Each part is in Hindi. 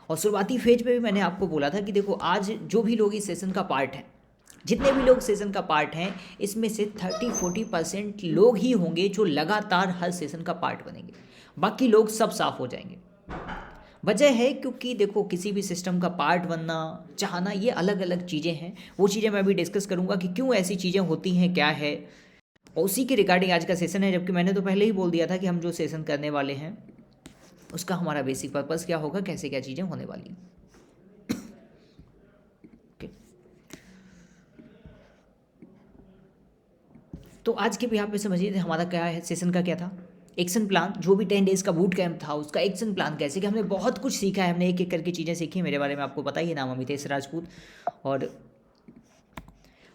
और शुरुआती फेज पे भी मैंने आपको बोला था कि देखो आज जो भी लोग इस सेशन का पार्ट हैं, जितने भी लोग सेशन का पार्ट हैं, इसमें से 30-40% लोग ही होंगे जो लगातार हर सेशन का पार्ट बनेंगे, बाकी लोग सब साफ हो जाएंगे। वजह है क्योंकि देखो किसी भी सिस्टम का पार्ट बनना चाहना ये अलग अलग चीज़ें हैं, वो चीज़ें मैं अभी डिस्कस करूँगा कि क्यों ऐसी चीज़ें होती हैं, क्या है, और उसी के रिगार्डिंग आज का सेशन है। जबकि मैंने तो पहले ही बोल दिया था कि हम जो सेशन करने वाले हैं उसका हमारा बेसिक पर्पस क्या होगा, कैसे क्या चीज़ें होने वाली हैं। ओके, तो आज के भी यहाँ पे समझिए हमारा क्या है, सेशन का क्या था, एक्शन प्लान। जो भी 10 डेज का बूट कैंप था उसका एक्शन प्लान कैसे कि हमने बहुत कुछ सीखा है, हमने एक एक करके चीज़ें सीखी। मेरे बारे में आपको पता ही है, नाम अमितेश राजपूत। और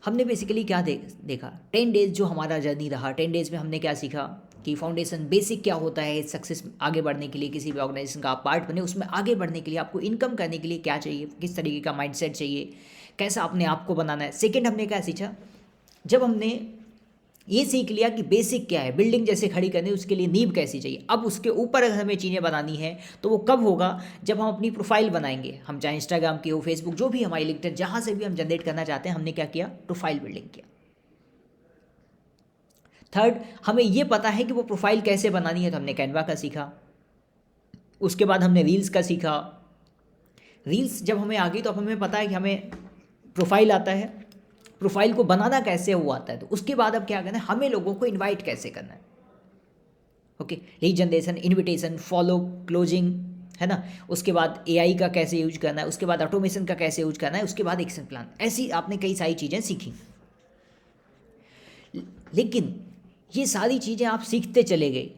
हमने बेसिकली क्या देखा 10 डेज जो हमारा जर्नी रहा, 10 डेज में हमने क्या सीखा कि फाउंडेशन बेसिक क्या होता है सक्सेस आगे बढ़ने के लिए, किसी भी ऑर्गेनाइजेशन का आप पार्ट बने उसमें आगे बढ़ने के लिए आपको इनकम करने के लिए क्या चाहिए, किस तरीके का माइंडसेट चाहिए, कैसा अपने आप को बनाना है। सेकंड हमने क्या सीखा, जब हमने ये सीख लिया कि बेसिक क्या है, बिल्डिंग जैसे खड़ी करनी उसके लिए नींव कैसी चाहिए, अब उसके ऊपर अगर हमें चीज़ें बनानी है तो वो कब होगा, जब हम अपनी प्रोफाइल बनाएंगे। हम चाहे इंस्टाग्राम की हो, फेसबुक, जो भी हमारी लिंक्डइन, जहाँ से भी हम जनरेट करना चाहते हैं, हमने क्या किया, प्रोफाइल बिल्डिंग किया। थर्ड, हमें ये पता है कि वो प्रोफाइल कैसे बनानी है, तो हमने कैनवा का सीखा। उसके बाद हमने रील्स का सीखा। रील्स जब हमें आ गई तो अब हमें पता है कि हमें प्रोफाइल आता है, प्रोफाइल को बनाना कैसे वो आता है। तो उसके बाद अब क्या करना है, हमें लोगों को इनवाइट कैसे करना है। Okay, lead generation, invitation, follow, closing, है ना। उसके बाद एआई का कैसे यूज करना है, उसके बाद ऑटोमेशन का कैसे यूज करना है, उसके बाद एक्शन प्लान। ऐसी आपने कई सारी चीज़ें सीखी। लेकिन ये सारी चीज़ें आप सीखते चले गए,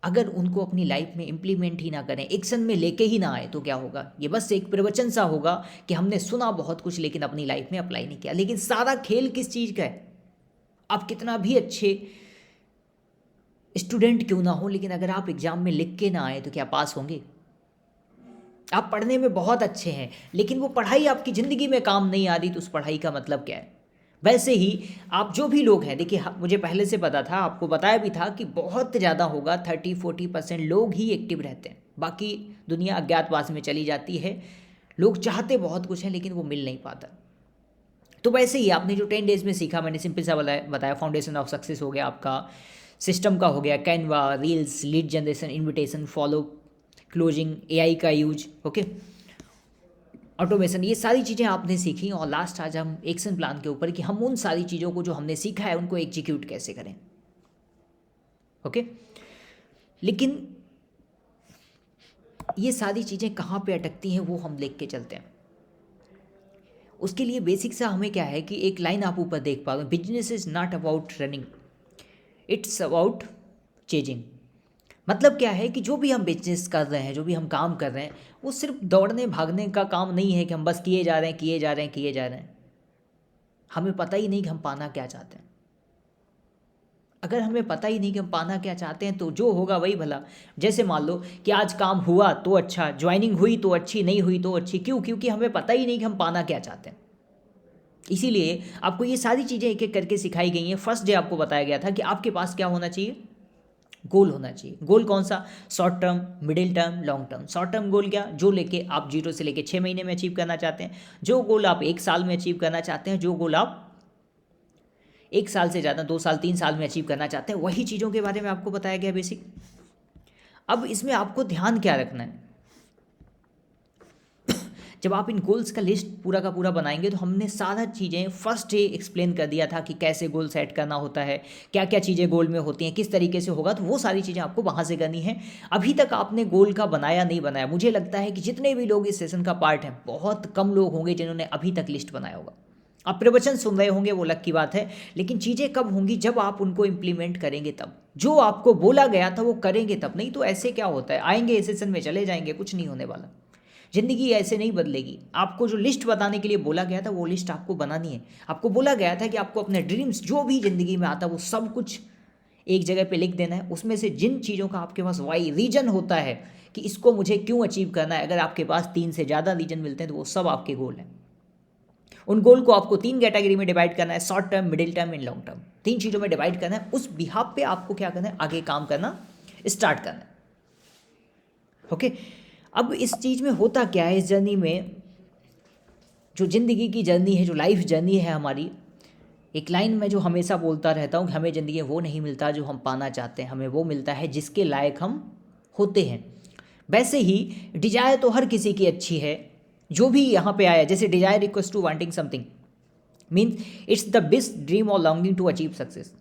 अगर उनको अपनी लाइफ में इम्प्लीमेंट ही ना करें, एक्शन में लेके ही ना आए, तो क्या होगा, ये बस एक प्रवचन सा होगा कि हमने सुना बहुत कुछ लेकिन अपनी लाइफ में अप्लाई नहीं किया। लेकिन सारा खेल किस चीज़ का है, आप कितना भी अच्छे स्टूडेंट क्यों ना हो, लेकिन अगर आप एग्ज़ाम में लिख के ना आए तो क्या पास होंगे। आप पढ़ने में बहुत अच्छे हैं लेकिन वो पढ़ाई आपकी ज़िंदगी में काम नहीं आ रही, तो उस पढ़ाई का मतलब क्या है। वैसे ही आप जो भी लोग हैं, देखिए मुझे पहले से पता था, आपको बताया भी था कि बहुत ज़्यादा होगा, 30-40% लोग ही एक्टिव रहते हैं, बाकी दुनिया अज्ञातवास में चली जाती है। लोग चाहते बहुत कुछ है लेकिन वो मिल नहीं पाता। तो वैसे ही आपने जो 10 डेज में सीखा, मैंने सिंपल सा बताया फाउंडेशन ऑफ सक्सेस हो गया आपका, सिस्टम का हो गया Canva, reels, lead generation, invitation, follow, closing, AI का यूज, ओके, ऑटोमेशन, ये सारी चीज़ें आपने सीखी। और लास्ट आज हम एक्शन प्लान के ऊपर कि हम उन सारी चीज़ों को जो हमने सीखा है उनको एग्जीक्यूट कैसे करें। ओके, लेकिन ये सारी चीज़ें कहाँ पे अटकती हैं वो हम देख के चलते हैं। उसके लिए बेसिक सा हमें क्या है कि एक लाइन आप ऊपर देख पा रहे हो, business is not about running, it's about chasing. मतलब क्या है कि जो भी हम बिजनेस कर रहे हैं, जो भी हम काम कर रहे हैं, वो सिर्फ दौड़ने भागने का काम नहीं है कि हम बस किए जा रहे हैं, किए जा रहे हैं, किए जा रहे हैं। हमें पता ही नहीं कि हम पाना क्या चाहते हैं। अगर हमें पता ही नहीं कि हम पाना क्या चाहते हैं तो जो होगा वही भला। जैसे मान लो कि आज काम हुआ तो अच्छा, ज्वाइनिंग हुई तो अच्छी, नहीं हुई तो अच्छी, क्यों, क्योंकि हमें पता ही नहीं कि हम पाना क्या चाहते हैं। इसीलिए आपको ये सारी चीज़ें एक एक करके सिखाई गई हैं। फर्स्ट डे आपको बताया गया था कि आपके पास क्या होना चाहिए, गोल होना चाहिए। गोल कौन सा, short term, middle term, long term. Short term goal क्या, जो लेके आप 0 से लेके 6 महीने में अचीव करना चाहते हैं, जो गोल आप 1 साल में अचीव करना चाहते हैं, जो गोल आप 1 साल से ज़्यादा 2 साल 3 साल में अचीव करना चाहते हैं, वही चीज़ों के बारे में आपको बताया गया बेसिक। अब इसमें आपको ध्यान क्या रखना है, जब आप इन गोल्स का लिस्ट पूरा का पूरा बनाएंगे तो हमने सारा चीज़ें फर्स्ट डे एक्सप्लेन कर दिया था कि कैसे गोल सेट करना होता है, क्या क्या चीज़ें गोल में होती हैं, किस तरीके से होगा, तो वो सारी चीज़ें आपको वहाँ से करनी है। अभी तक आपने गोल का बनाया नहीं बनाया, मुझे लगता है कि जितने भी लोग इस सेशन का पार्ट हैं, बहुत कम लोग होंगे जिन्होंने अभी तक लिस्ट बनाया होगा। आप प्रवचन सुन रहे होंगे वो अलग की बात है, लेकिन चीज़ें कब होंगी, जब आप उनको इम्प्लीमेंट करेंगे तब। जो आपको बोला गया था वो करेंगे तब, नहीं तो ऐसे क्या होता है, आएंगे इस सेशन में चले जाएंगे, कुछ नहीं होने वाला। ज़िंदगी ऐसे नहीं बदलेगी। आपको जो लिस्ट बताने के लिए बोला गया था वो लिस्ट आपको बनानी है। आपको बोला गया था कि आपको अपने ड्रीम्स जो भी ज़िंदगी में आता है वो सब कुछ एक जगह पे लिख देना है। उसमें से जिन चीज़ों का आपके पास वाई रीजन होता है कि इसको मुझे क्यों अचीव करना है, अगर आपके पास 3 से ज़्यादा रीजन मिलते हैं तो वो सब आपके गोल हैं। उन गोल को आपको 3 कैटेगरी में डिवाइड करना है, short term, middle term and long term. 3 चीज़ों में डिवाइड करना है। उस बिहाफ पे आपको क्या करना है, आगे काम करना स्टार्ट करना है। ओके, अब इस चीज़ में होता क्या है, इस जर्नी में, जो ज़िंदगी की जर्नी है, जो लाइफ जर्नी है हमारी, एक लाइन में जो हमेशा बोलता रहता हूँ कि हमें ज़िंदगी में वो नहीं मिलता जो हम पाना चाहते हैं, हमें वो मिलता है जिसके लायक हम होते हैं। वैसे ही डिजायर तो हर किसी की अच्छी है, जो भी यहाँ पे आया, जैसे desire equals to wanting something, means it's the best dream और लॉन्गिंग टू अचीव सक्सेस।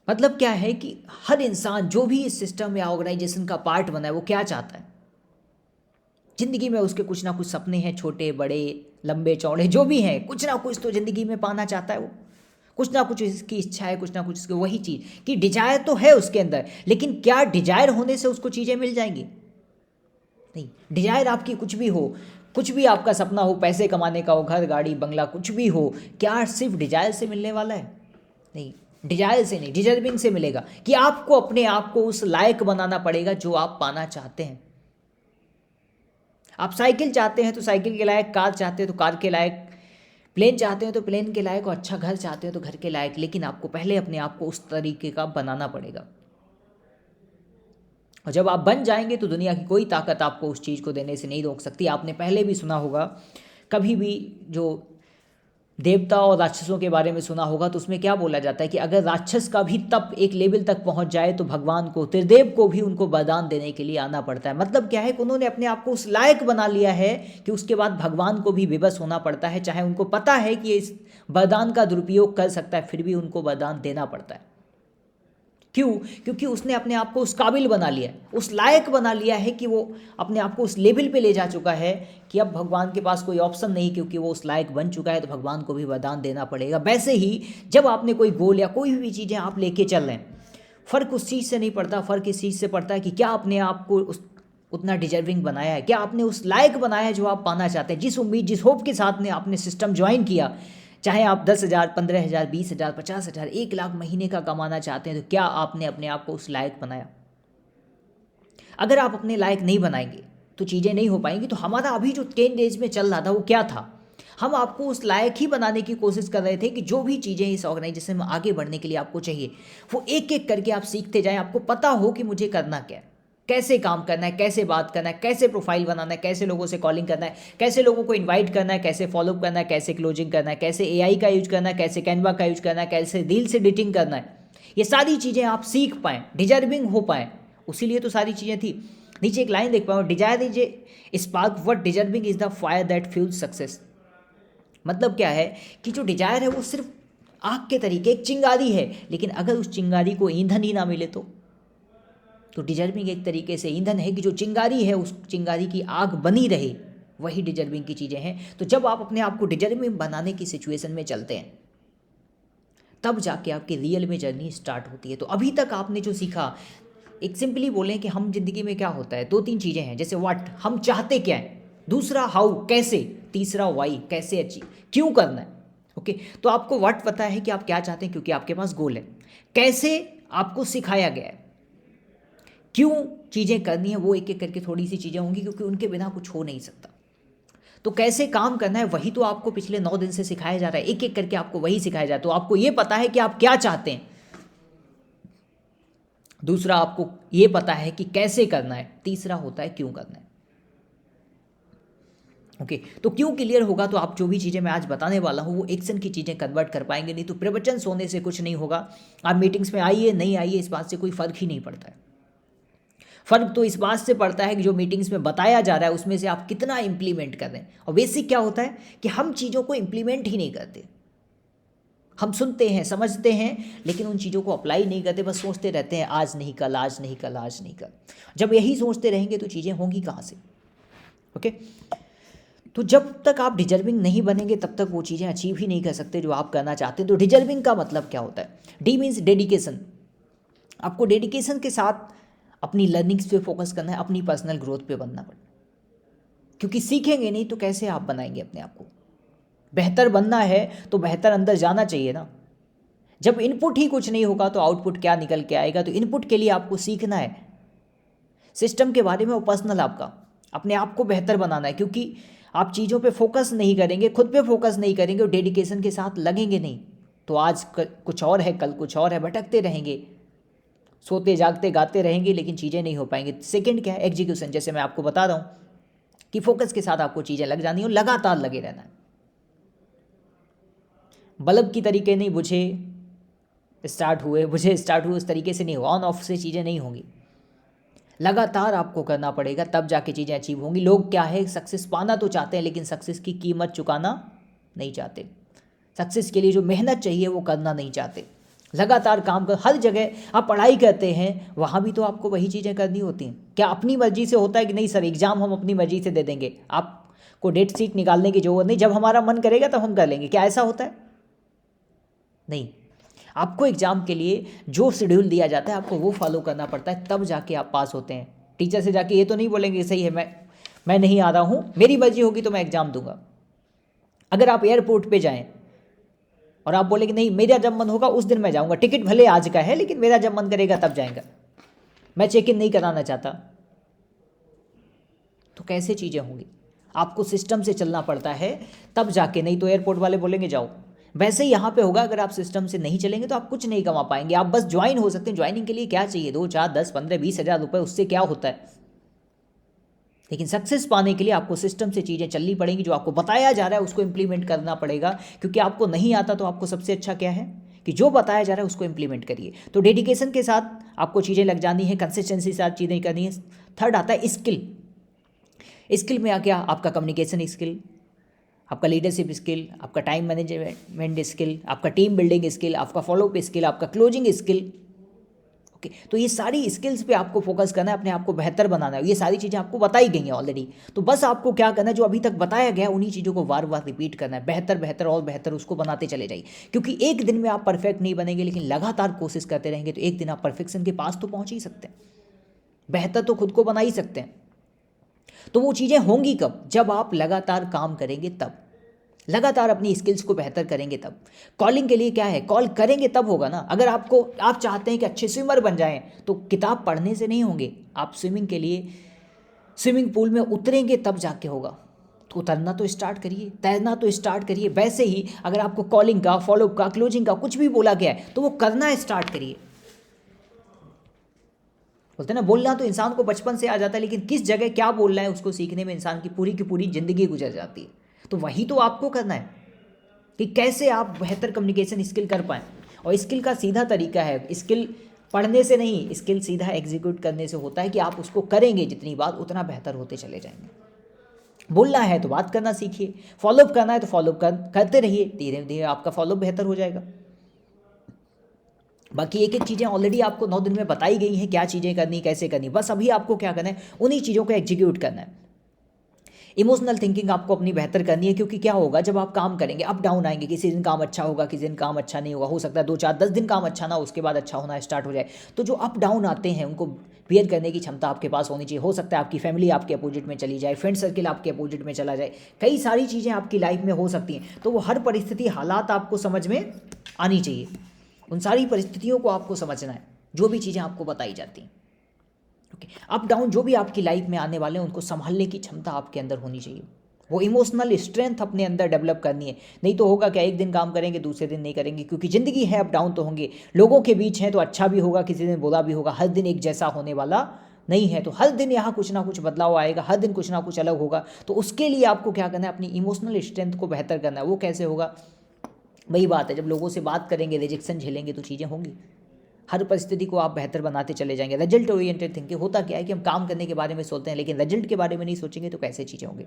मतलब क्या है कि हर इंसान जो भी इस सिस्टम या ऑर्गेनाइजेशन का पार्ट बना है, वो क्या चाहता है ज़िंदगी में, उसके कुछ ना कुछ सपने हैं, छोटे बड़े लंबे चौड़े जो भी हैं, कुछ ना कुछ तो ज़िंदगी में पाना चाहता है वो, कुछ ना कुछ इसकी इच्छा है, कुछ ना कुछ इसकी वही चीज़ कि डिजायर तो है उसके अंदर, लेकिन क्या डिजायर होने से उसको चीज़ें मिल जाएंगी? नहीं। डिजायर आपकी कुछ भी हो, कुछ भी आपका सपना हो, पैसे कमाने का हो, घर गाड़ी बंगला कुछ भी हो, क्या सिर्फ डिजायर से मिलने वाला है? नहीं, डिजायर से नहीं, डिजर्विंग से मिलेगा, कि आपको अपने आप को उस लायक बनाना पड़ेगा जो आप पाना चाहते हैं। आप साइकिल चाहते हैं तो साइकिल के लायक, कार चाहते हैं तो कार के लायक, प्लेन चाहते हैं तो प्लेन के लायक, और अच्छा घर चाहते हैं तो घर के लायक, लेकिन आपको पहले अपने आप को उस तरीके का बनाना पड़ेगा। और जब आप बन जाएंगे तो दुनिया की कोई ताकत आपको उस चीज़ को देने से नहीं रोक सकती। आपने पहले भी सुना होगा, कभी भी जो देवता और राक्षसों के बारे में सुना होगा, तो उसमें क्या बोला जाता है कि अगर राक्षस का भी तप एक लेवल तक पहुंच जाए तो भगवान को, त्रिदेव को भी उनको वरदान देने के लिए आना पड़ता है। मतलब क्या है कि उन्होंने अपने आप को उस लायक बना लिया है कि उसके बाद भगवान को भी विवश होना पड़ता है, चाहे उनको पता है कि इस वरदान का दुरुपयोग कर सकता है, फिर भी उनको वरदान देना पड़ता है। क्यों? क्योंकि उसने अपने आप को उस काबिल बना लिया है, उस लायक बना लिया है कि वो अपने आप को उस लेवल पे ले जा चुका है कि अब भगवान के पास कोई ऑप्शन नहीं, क्योंकि वो उस लायक बन चुका है, तो भगवान को भी वरदान देना पड़ेगा। वैसे ही जब आपने कोई गोल या कोई भी चीज़ें आप लेके चल रहे हैं, फ़र्क उस चीज़ से नहीं पड़ता, फ़र्क इस चीज़ से पड़ता है कि क्या अपने आप को उस उतना डिजर्विंग बनाया है, क्या आपने उस लायक बनाया है जो आप पाना चाहते हैं। जिस उम्मीद, जिस होप के साथ ने आपने सिस्टम ज्वाइन किया, चाहे आप 10,000, 15,000, 20,000, 50,000, 1 लाख महीने का कमाना चाहते हैं, तो क्या आपने अपने आप को उस लायक बनाया? अगर आप अपने लायक नहीं बनाएंगे तो चीज़ें नहीं हो पाएंगी। तो हमारा अभी जो 10 डेज में चल रहा था वो क्या था? हम आपको उस लायक ही बनाने की कोशिश कर रहे थे कि जो भी चीज़ें इस ऑर्गेनाइजेशन में आगे बढ़ने के लिए आपको चाहिए, वो एक एक करके आप सीखते जाएं। आपको पता हो कि मुझे करना क्या है, कैसे काम करना है, कैसे बात करना है, कैसे प्रोफाइल बनाना है, कैसे लोगों से कॉलिंग करना है, कैसे लोगों को इनवाइट करना है, कैसे फॉलोअप करना है, कैसे क्लोजिंग करना है, कैसे एआई का यूज करना है, कैसे कैनवा का यूज करना है, कैसे रील्स एडिटिंग करना है। ये सारी चीज़ें आप सीख पाएँ, डिजर्विंग हो पाएँ, उसीलिए तो सारी चीज़ें थी। नीचे एक लाइन देख पाओ, desire is a spark what deserving is the fire that fuels success. मतलब क्या है कि जो डिजायर है वो सिर्फ आग के तरीके एक चिंगारी है, लेकिन अगर उस चिंगारी को ईंधन ही ना मिले तो डिजर्विंग एक तरीके से ईंधन है कि जो चिंगारी है उस चिंगारी की आग बनी रहे, वही डिजर्विंग की चीज़ें हैं। तो जब आप अपने आप को डिजर्विंग बनाने की सिचुएशन में चलते हैं, तब जाके आपकी रियल में जर्नी स्टार्ट होती है। तो अभी तक आपने जो सीखा, एक सिंपली बोलें कि हम जिंदगी में क्या होता है, 2-3 चीज़ें हैं, जैसे व्हाट, हम चाहते क्या है, दूसरा हाउ, कैसे, तीसरा वाई, कैसे अचीव, क्यों करना है। ओके, तो आपको व्हाट पता है कि आप क्या चाहते हैं क्योंकि आपके पास गोल है, कैसे आपको सिखाया गया है, क्यों चीज़ें करनी है, वो एक एक करके थोड़ी सी चीज़ें होंगी क्योंकि उनके बिना कुछ हो नहीं सकता। तो कैसे काम करना है वही तो आपको पिछले 9 दिन से सिखाया जा रहा है, एक एक करके आपको वही सिखाया जा रहा है। तो आपको ये पता है कि आप क्या चाहते हैं, दूसरा आपको ये पता है कि कैसे करना है, तीसरा होता है क्यों करना है। ओके, तो क्यों क्लियर होगा तो आप जो भी चीज़ें मैं आज बताने वाला हूँ वो एक्शन की चीज़ें कन्वर्ट कर पाएंगे, नहीं तो प्रवचन सोने से कुछ नहीं होगा। आप मीटिंग्स में आइए नहीं आइए इस बात से कोई फ़र्क ही नहीं पड़ता है। फ़र्क तो इस बात से पड़ता है कि जो मीटिंग्स में बताया जा रहा है उसमें से आप कितना इम्प्लीमेंट कर रहे हैं। और बेसिक क्या होता है कि हम चीज़ों को इम्प्लीमेंट ही नहीं करते, हम सुनते हैं, समझते हैं, लेकिन उन चीज़ों को अप्लाई नहीं करते, बस सोचते रहते हैं आज नहीं कल, आज नहीं कल, आज नहीं कल। जब यही सोचते रहेंगे तो चीज़ें होंगी कहाँ से? ओके, तो जब तक आप डिजर्विंग नहीं बनेंगे तब तक वो चीज़ें अचीव ही नहीं कर सकते जो आप करना चाहते हैं। तो डिजर्विंग का मतलब क्या होता है? D means dedication. आपको डेडिकेशन के साथ अपनी लर्निंग्स पे फोकस करना है, अपनी पर्सनल ग्रोथ पे बनना पड़ेगा, क्योंकि सीखेंगे नहीं तो कैसे आप बनाएंगे अपने आप को? बेहतर बनना है तो बेहतर अंदर जाना चाहिए ना। जब इनपुट ही कुछ नहीं होगा तो आउटपुट क्या निकल के आएगा? तो इनपुट के लिए आपको सीखना है सिस्टम के बारे में और पर्सनल आपका अपने आप को बेहतर बनाना है, क्योंकि आप चीज़ों पे फोकस नहीं करेंगे, खुद पे फोकस नहीं करेंगे और डेडिकेशन के साथ लगेंगे नहीं तो आज कुछ और है, कल कुछ और है, भटकते रहेंगे। सोते जागते गाते रहेंगे लेकिन चीज़ें नहीं हो पाएंगी। सेकंड क्या है, एग्जीक्यूशन। जैसे मैं आपको बता रहा हूँ कि फोकस के साथ आपको चीज़ें लग जानी हो, लगातार लगे रहना है। बल्ब की तरीके नहीं बुझे स्टार्ट हुए उस तरीके से नहीं हो, ऑन ऑफ से चीज़ें नहीं होंगी। लगातार आपको करना पड़ेगा, तब जाके चीज़ें अचीव होंगी। लोग क्या है, सक्सेस पाना तो चाहते हैं लेकिन सक्सेस की कीमत चुकाना नहीं चाहते। सक्सेस के लिए जो मेहनत चाहिए वो करना नहीं चाहते। लगातार काम कर, हर जगह आप पढ़ाई करते हैं वहाँ भी तो आपको वही चीज़ें करनी होती हैं। क्या अपनी मर्जी से होता है कि नहीं सर एग्ज़ाम हम अपनी मर्जी से दे देंगे, आपको डेट शीट निकालने की ज़रूरत नहीं, जब हमारा मन करेगा तब हम कर लेंगे? क्या ऐसा होता है? नहीं। आपको एग्ज़ाम के लिए जो शेड्यूल दिया जाता है आपको वो फॉलो करना पड़ता है, तब जाके आप पास होते हैं। टीचर से जाके ये तो नहीं बोलेंगे सही है मैं नहीं आ रहा हूँ, मेरी मर्जी होगी तो मैं एग्ज़ाम दूंगा। अगर आप एयरपोर्ट पे जाएं और आप बोलेंगे नहीं मेरा जब मन होगा उस दिन मैं जाऊँगा, टिकट भले आज का है लेकिन मेरा जब मन करेगा तब जाएगा, मैं चेक इन नहीं कराना चाहता, तो कैसे चीज़ें होंगी? आपको सिस्टम से चलना पड़ता है तब जाके, नहीं तो एयरपोर्ट वाले बोलेंगे जाओ। वैसे ही यहाँ पे होगा, अगर आप सिस्टम से नहीं चलेंगे तो आप कुछ नहीं कमा पाएंगे। आप बस ज्वाइन हो सकते हैं, ज्वाइनिंग के लिए क्या चाहिए, 2 4 10 15 20 हज़ार रुपये, उससे क्या होता है? लेकिन सक्सेस पाने के लिए आपको सिस्टम से चीज़ें चलनी पड़ेंगी, जो आपको बताया जा रहा है उसको इंप्लीमेंट करना पड़ेगा। क्योंकि आपको नहीं आता तो आपको सबसे अच्छा क्या है कि जो बताया जा रहा है उसको इंप्लीमेंट करिए। तो डेडिकेशन के साथ आपको चीज़ें लग जानी है, कंसिस्टेंसी के साथ चीज़ें करनी है। थर्ड आता है स्किल। स्किल में आ गया आपका कम्युनिकेशन स्किल, आपका लीडरशिप स्किल, आपका टाइम मैनेजमेंट स्किल, आपका टीम बिल्डिंग स्किल, आपका फॉलोअप स्किल, आपका क्लोजिंग स्किल। ओके, तो ये सारी स्किल्स पे आपको फोकस करना है, अपने आप को बेहतर बनाना है। ये सारी चीज़ें आपको बताई गई हैं ऑलरेडी, तो बस आपको क्या करना है, जो अभी तक बताया गया है उन्हीं चीज़ों को बार बार रिपीट करना है, बेहतर बेहतर और बेहतर उसको बनाते चले जाइए। क्योंकि एक दिन में आप परफेक्ट नहीं बनेंगे, लेकिन लगातार कोशिश करते रहेंगे तो एक दिन आप परफेक्शन के पास तो पहुँच ही सकते हैं, बेहतर तो खुद को बना ही सकते हैं। तो वो चीज़ें होंगी कब? जब आप लगातार काम करेंगे तब, लगातार अपनी स्किल्स को बेहतर करेंगे तब। कॉलिंग के लिए क्या है, कॉल करेंगे तब होगा ना। अगर आप चाहते हैं कि अच्छे स्विमर बन जाएं तो किताब पढ़ने से नहीं होंगे। आप स्विमिंग के लिए स्विमिंग पूल में उतरेंगे तब जाके होगा। तो उतरना तो स्टार्ट करिए, तैरना तो स्टार्ट करिए। वैसे ही अगर आपको कॉलिंग का, फॉलोअप का, क्लोजिंग का कुछ भी बोला गया है तो वो करना स्टार्ट करिए। बोलते हैं ना, बोलना तो इंसान को बचपन से आ जाता है, लेकिन किस जगह क्या बोलना है उसको सीखने में इंसान की पूरी ज़िंदगी गुजर जाती है। तो वही तो आपको करना है कि कैसे आप बेहतर कम्युनिकेशन स्किल कर पाएँ। और स्किल का सीधा तरीका है, स्किल पढ़ने से नहीं, स्किल सीधा एग्जीक्यूट करने से होता है कि आप उसको करेंगे जितनी बार उतना बेहतर होते चले जाएंगे। बोलना है तो बात करना सीखिए, फॉलोअप करना है तो फॉलोअप करते रहिए, धीरे धीरे आपका फॉलोअप बेहतर हो जाएगा। बाकी एक एक चीज़ें ऑलरेडी आपको 9 दिन में बताई गई हैं, क्या चीज़ें करनी कैसे करनी, बस अभी आपको क्या करना है, उन्हीं चीज़ों को एग्जीक्यूट करना है। इमोशनल थिंकिंग आपको अपनी बेहतर करनी है, क्योंकि क्या होगा जब आप काम करेंगे, अप डाउन आएंगे, किसी दिन काम अच्छा होगा, किसी दिन काम अच्छा नहीं होगा, हो सकता है 2 4 10 दिन काम अच्छा ना, उसके बाद अच्छा होना स्टार्ट हो जाए। तो जो अप डाउन आते हैं उनको बियर करने की क्षमता आपके पास होनी चाहिए। हो सकता है आपकी फैमिली आपके अपोजिट में चली जाए, फ्रेंड सर्किल आपके अपोजिट में चला जाए, कई सारी चीज़ें आपकी लाइफ में हो सकती हैं। तो वो हर परिस्थिति, हालात आपको समझ में आनी चाहिए। उन सारी परिस्थितियों को आपको समझना है, जो भी चीज़ें आपको बताई जाती हैं। ओके, अप डाउन जो भी आपकी लाइफ में आने वाले हैं उनको संभालने की क्षमता आपके अंदर होनी चाहिए। वो इमोशनल स्ट्रेंथ अपने अंदर डेवलप करनी है। नहीं तो होगा क्या, एक दिन काम करेंगे दूसरे दिन नहीं करेंगे, क्योंकि ज़िंदगी है, अप डाउन तो होंगे। लोगों के बीच हैं तो अच्छा भी होगा, किसी दिन बुरा भी होगा, हर दिन एक जैसा होने वाला नहीं है। तो हर दिन यहाँ कुछ ना कुछ बदलाव आएगा, हर दिन कुछ ना कुछ अलग होगा। तो उसके लिए आपको क्या करना है, अपनी इमोशनल स्ट्रेंथ को बेहतर करना है। वो कैसे होगा? वही बात है, जब लोगों से बात करेंगे, रिजेक्शन झेलेंगे तो चीज़ें होंगी। हर परिस्थिति को आप बेहतर बनाते चले जाएंगे। रिजल्ट ओरिएंटेड थिंकिंग, होता क्या है कि हम काम करने के बारे में सोचते हैं लेकिन रिजल्ट के बारे में नहीं सोचेंगे तो कैसे चीज़ें होंगी।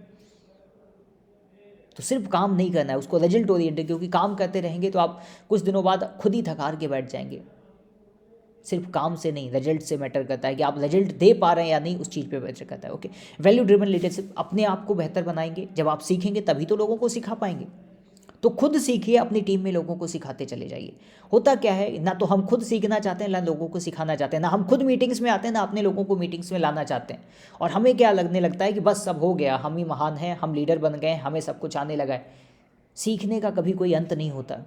तो सिर्फ काम नहीं करना है, उसको रिजल्ट ओरिएंटेड, क्योंकि काम करते रहेंगे तो आप कुछ दिनों बाद खुद ही थकार के बैठ जाएंगे। सिर्फ काम से नहीं, रिजल्ट से मैटर करता है कि आप रिजल्ट दे पा रहे हैं या नहीं, उस चीज़ पे मैटर करता है। ओके, वैल्यू ड्रिवन लीडरशिप, अपने आप को बेहतर बनाएंगे। जब आप सीखेंगे तभी तो लोगों को सिखा पाएंगे। तो खुद सीखिए, अपनी टीम में लोगों को सिखाते चले जाइए। होता क्या है, ना तो हम खुद सीखना चाहते हैं, ना लोगों को सिखाना चाहते हैं, ना हम खुद मीटिंग्स में आते हैं, ना अपने लोगों को मीटिंग्स में लाना चाहते हैं। और हमें क्या लगने लगता है कि बस सब हो गया, हम ही महान हैं, हम लीडर बन गए, हमें सब कुछ आने लगा है। सीखने का कभी कोई अंत नहीं होता।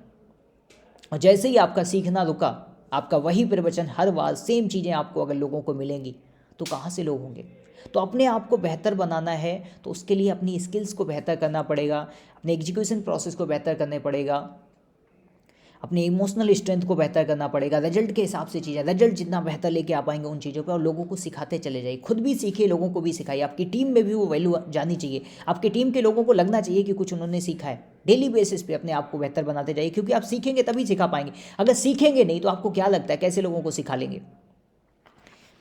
और जैसे ही आपका सीखना रुका, आपका वही प्रवचन हर बार सेम चीज़ें आपको अगर लोगों को मिलेंगी तो कहाँ से लोग होंगे? तो अपने आप को बेहतर बनाना है तो उसके लिए अपनी स्किल्स को बेहतर करना पड़ेगा, अपने एग्जीक्यूशन प्रोसेस को बेहतर करने पड़ेगा, अपने इमोशनल स्ट्रेंथ को बेहतर करना पड़ेगा, रिजल्ट के हिसाब से चीज़ें, रिजल्ट जितना बेहतर लेके आ पाएंगे उन चीज़ों पे, और लोगों को सिखाते चले जाइए, खुद भी सीखिए, लोगों को भी सिखाइए, आपकी टीम में भी वो वैल्यू जानी चाहिए, आपकी टीम के लोगों को लगना चाहिए कि कुछ उन्होंने सीखा है। डेली बेसिस पे अपने आप को बेहतर बनाते जाइए, क्योंकि आप सीखेंगे तभी सिखा पाएंगे, अगर सीखेंगे नहीं तो आपको क्या लगता है कैसे लोगों को सिखा लेंगे।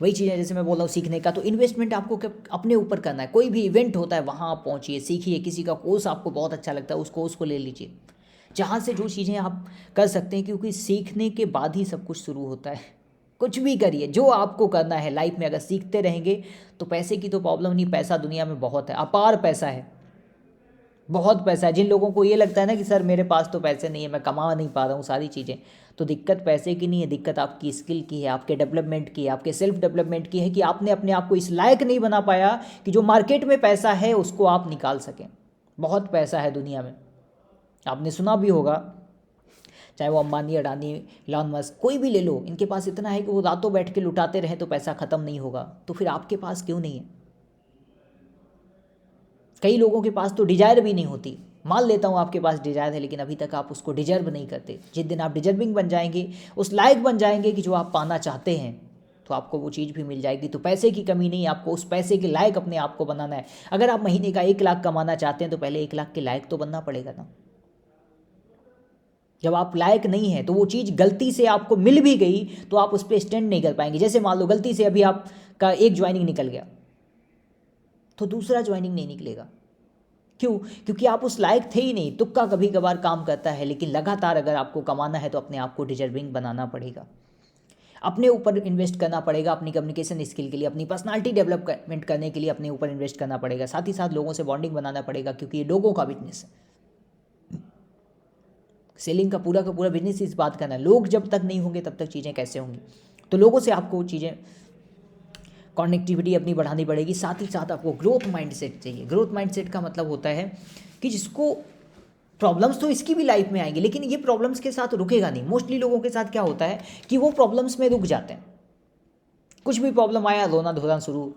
वही चीज़ें जैसे मैं बोल रहा हूँ सीखने का, तो इन्वेस्टमेंट आपको अपने ऊपर करना है। कोई भी इवेंट होता है वहाँ आप पहुँचिए, सीखिए, किसी का कोर्स आपको बहुत अच्छा लगता है उस कोर्स को ले लीजिए, जहाँ से जो चीज़ें आप कर सकते हैं, क्योंकि सीखने के बाद ही सब कुछ शुरू होता है। कुछ भी करिए जो आपको करना है लाइफ में, अगर सीखते रहेंगे तो पैसे की तो प्रॉब्लम नहीं, पैसा दुनिया में बहुत है, अपार पैसा है, बहुत पैसा है। जिन लोगों को ये लगता है ना कि सर मेरे पास तो पैसे नहीं है, मैं कमा नहीं पा रहा हूँ सारी चीज़ें, तो दिक्कत पैसे की नहीं है, दिक्कत आपकी स्किल की है, आपके डेवलपमेंट की है, आपके सेल्फ डेवलपमेंट की है, कि आपने अपने आप को इस लायक नहीं बना पाया कि जो मार्केट में पैसा है उसको आप निकाल सकें। बहुत पैसा है दुनिया में, आपने सुना भी होगा, चाहे वो अंबानी, अडानी, इलॉन मस्क, कोई भी ले लो, इनके पास इतना है कि वो रातों बैठ के लुटाते रहें तो पैसा ख़त्म नहीं होगा। तो फिर आपके पास क्यों नहीं है? कई लोगों के पास तो डिजायर भी नहीं होती। मान लेता हूँ आपके पास डिजायर है, लेकिन अभी तक आप उसको डिजर्व नहीं करते। जिस दिन आप डिजर्विंग बन जाएंगे, उस लायक बन जाएंगे कि जो आप पाना चाहते हैं, तो आपको वो चीज़ भी मिल जाएगी। तो पैसे की कमी नहीं, आपको उस पैसे के लायक अपने आप को बनाना है। अगर आप महीने का 1 लाख कमाना चाहते हैं तो पहले 1 लाख के लायक तो बनना पड़ेगा ना। जब आप लायक नहीं हैं तो वो चीज़ गलती से आपको मिल भी गई तो आप उस पर स्टैंड नहीं कर पाएंगे। जैसे मान लो गलती से अभी आपका एक ज्वाइनिंग निकल गया, तो दूसरा ज्वाइनिंग नहीं निकलेगा। क्यों? क्योंकि आप उस लायक थे ही नहीं। तुक्का कभी कभार काम करता है, लेकिन लगातार अगर आपको कमाना है तो अपने आप को डिजर्विंग बनाना पड़ेगा, अपने ऊपर इन्वेस्ट करना पड़ेगा, अपनी कम्युनिकेशन स्किल के लिए, अपनी पर्सनालिटी डेवलपमेंट करने के लिए अपने ऊपर इन्वेस्ट करना पड़ेगा। साथ ही साथ लोगों से बॉन्डिंग बनाना पड़ेगा, क्योंकि ये लोगों का बिजनेस है। सेलिंग का पूरा बिजनेस इस बात करना है, लोग जब तक नहीं होंगे तब तक चीज़ें कैसे होंगी। तो लोगों से आपको चीज़ें, कनेक्टिविटी अपनी बढ़ानी पड़ेगी। साथ ही साथ आपको ग्रोथ माइंडसेट चाहिए। ग्रोथ माइंडसेट का मतलब होता है कि जिसको प्रॉब्लम्स तो इसकी भी लाइफ में आएंगी, लेकिन ये प्रॉब्लम्स के साथ रुकेगा नहीं। मोस्टली लोगों के साथ क्या होता है कि वो प्रॉब्लम्स में रुक जाते हैं। कुछ भी प्रॉब्लम आया रोना धोना शुरू,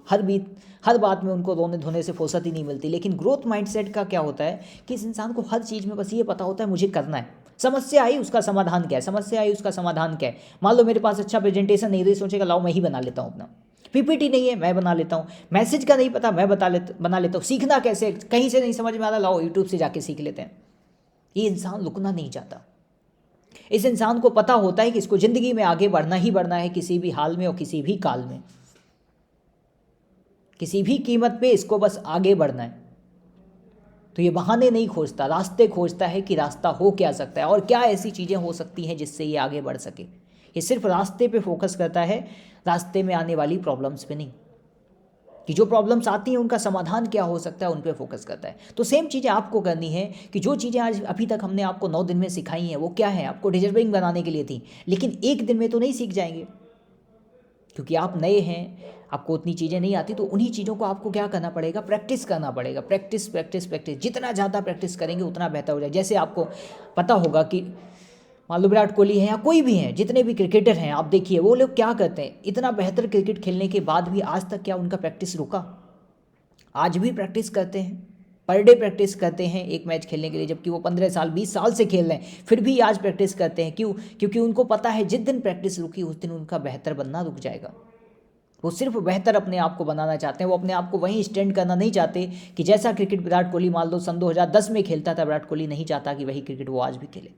हर बात में उनको रोने धोने से फुर्सत ही नहीं मिलती। लेकिन ग्रोथ माइंडसेट का क्या होता है कि इस इंसान को हर चीज़ में बस ये पता होता है मुझे करना है। समस्या आई उसका समाधान क्या है, समस्या आई उसका समाधान क्या है। मान लो मेरे पास अच्छा प्रेजेंटेशन नहीं, तो सोचेगा लाओ मैं ही बना लेता हूँ अपना। पीपीटी नहीं है, मैं बना लेता हूँ। मैसेज का नहीं पता, मैं बना लेता हूँ। सीखना कैसे, कहीं से नहीं समझ में आ रहा, लाओ यूट्यूब से जाके सीख लेते हैं। ये इंसान रुकना नहीं चाहता। इस इंसान को पता होता है कि इसको ज़िंदगी में आगे बढ़ना ही बढ़ना है, किसी भी हाल में और किसी भी काल में, किसी भी कीमत पे इसको बस आगे बढ़ना है। तो ये बहाने नहीं खोजता, रास्ते खोजता है कि रास्ता हो क्या सकता है और क्या ऐसी चीज़ें हो सकती हैं जिससे ये आगे बढ़ सके। ये सिर्फ रास्ते पे फोकस करता है, रास्ते में आने वाली प्रॉब्लम्स पे नहीं, कि जो प्रॉब्लम्स आती हैं उनका समाधान क्या हो सकता है, उन पे फोकस करता है। तो सेम चीज़ें आपको करनी है कि जो चीज़ें आज अभी तक हमने आपको 9 दिन में सिखाई हैं वो क्या है, आपको डिजर्विंग बनाने के लिए थी। लेकिन एक दिन में तो नहीं सीख जाएंगे, क्योंकि आप नए हैं, आपको उतनी चीज़ें नहीं आती। तो उन्हीं चीज़ों को आपको क्या करना पड़ेगा, प्रैक्टिस करना पड़ेगा। प्रैक्टिस प्रैक्टिस प्रैक्टिस, जितना ज़्यादा प्रैक्टिस करेंगे उतना बेहतर हो जाए। जैसे आपको पता होगा कि मान लो विराट कोहली है या कोई भी है, जितने भी क्रिकेटर हैं, आप देखिए वो लोग क्या करते हैं, इतना बेहतर क्रिकेट खेलने के बाद भी आज तक क्या उनका प्रैक्टिस रुका? आज भी प्रैक्टिस करते हैं, पर डे प्रैक्टिस करते हैं एक मैच खेलने के लिए, जबकि वो 15 साल 20 साल से खेल रहे हैं, फिर भी आज प्रैक्टिस करते हैं। क्यों? क्योंकि उनको पता है जिस दिन प्रैक्टिस रुकी उस दिन उनका बेहतर बनना रुक जाएगा। वो सिर्फ बेहतर अपने आप को बनाना चाहते हैं, वो अपने आप को वहीं स्टैंड करना नहीं चाहते कि जैसा क्रिकेट विराट कोहली मान लो सन 2010 में खेलता था, विराट कोहली नहीं चाहता कि वही क्रिकेट वो आज भी खेले।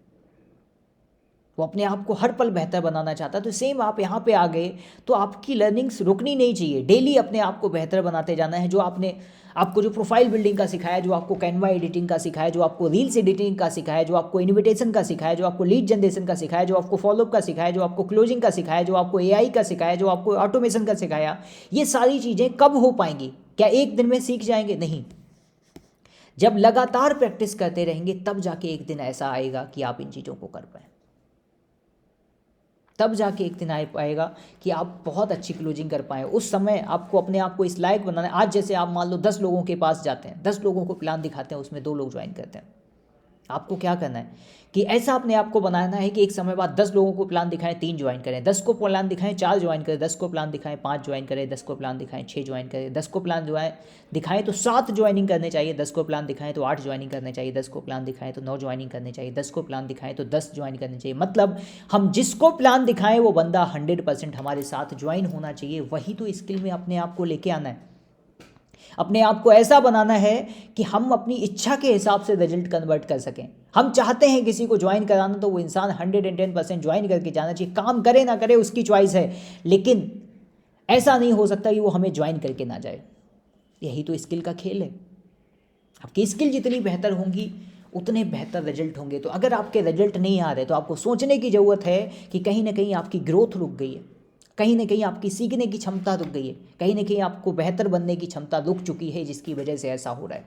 वो अपने आप को हर पल बेहतर बनाना चाहता है। तो सेम आप यहाँ पे आ गए तो आपकी लर्निंग्स रुकनी नहीं चाहिए, डेली अपने आप को बेहतर बनाते जाना है। जो आपको जो प्रोफाइल बिल्डिंग का सिखाया, जो आपको कैनवा एडिटिंग का सिखाया, जो आपको रील्स एडिटिंग का सिखाया, जो आपको इन्विटेशन का सिखाया, जो आपको लीड जनरेशन का सिखाया, जो आपको फॉलोअप का सिखाया, जो आपको क्लोजिंग का सिखाया, जो आपको एआई का सिखाया, जो आपको ऑटोमेशन का सिखाया, ये सारी चीज़ें कब हो पाएंगी? क्या एक दिन में सीख जाएंगे? नहीं। जब लगातार प्रैक्टिस करते रहेंगे तब जाके एक दिन ऐसा आएगा कि आप इन चीज़ों को कर पाएँ। तब जाके एक दिन आ पाएगा कि आप बहुत अच्छी क्लोजिंग कर पाएँ। उस समय आपको अपने आप को इस लायक बनाना है। आज जैसे आप मान लो 10 लोगों के पास जाते हैं, 10 लोगों को प्लान दिखाते हैं, उसमें 2 लोग ज्वाइन करते हैं, आपको क्या करना है कि ऐसा अपने आप को बनाना है कि एक समय बाद 10 लोगों को प्लान दिखाएं 3 ज्वाइन करें, 10 को प्लान दिखाएं 4 ज्वाइन करें, 10 को प्लान दिखाएं 5 ज्वाइन करें, 10 को प्लान दिखाएं 6 ज्वाइन करें, 10 को प्लान दिखाएं तो 7 ज्वाइनिंग करने चाहिए, 10 को प्लान दिखाएं तो 8 ज्वाइनिंग करने चाहिए, 10 को प्लान दिखाएं तो 9 ज्वाइनिंग करने चाहिए, 10 को प्लान दिखाएं तो 10 ज्वाइन करने चाहिए। मतलब हम जिसको प्लान दिखाएं वो बंदा 100% हमारे साथ ज्वाइन होना चाहिए। वही तो स्किल में अपने आप को लेके आना है, अपने आप को ऐसा बनाना है कि हम अपनी इच्छा के हिसाब से रिजल्ट कन्वर्ट कर सकें। हम चाहते हैं किसी को ज्वाइन कराना तो वो इंसान 110% ज्वाइन करके जाना चाहिए, काम करे ना करे उसकी चॉइस है, लेकिन ऐसा नहीं हो सकता कि वो हमें ज्वाइन करके ना जाए। यही तो स्किल का खेल है। आपकी स्किल जितनी बेहतर होंगी उतने बेहतर रिजल्ट होंगे। तो अगर आपके रिजल्ट नहीं आ रहे तो आपको सोचने की ज़रूरत है कि कहीं ना कहीं आपकी ग्रोथ रुक गई है, कहीं ना कहीं आपकी सीखने की क्षमता रुक गई है, कहीं ना कहीं आपको बेहतर बनने की क्षमता रुक चुकी है, जिसकी वजह से ऐसा हो रहा है।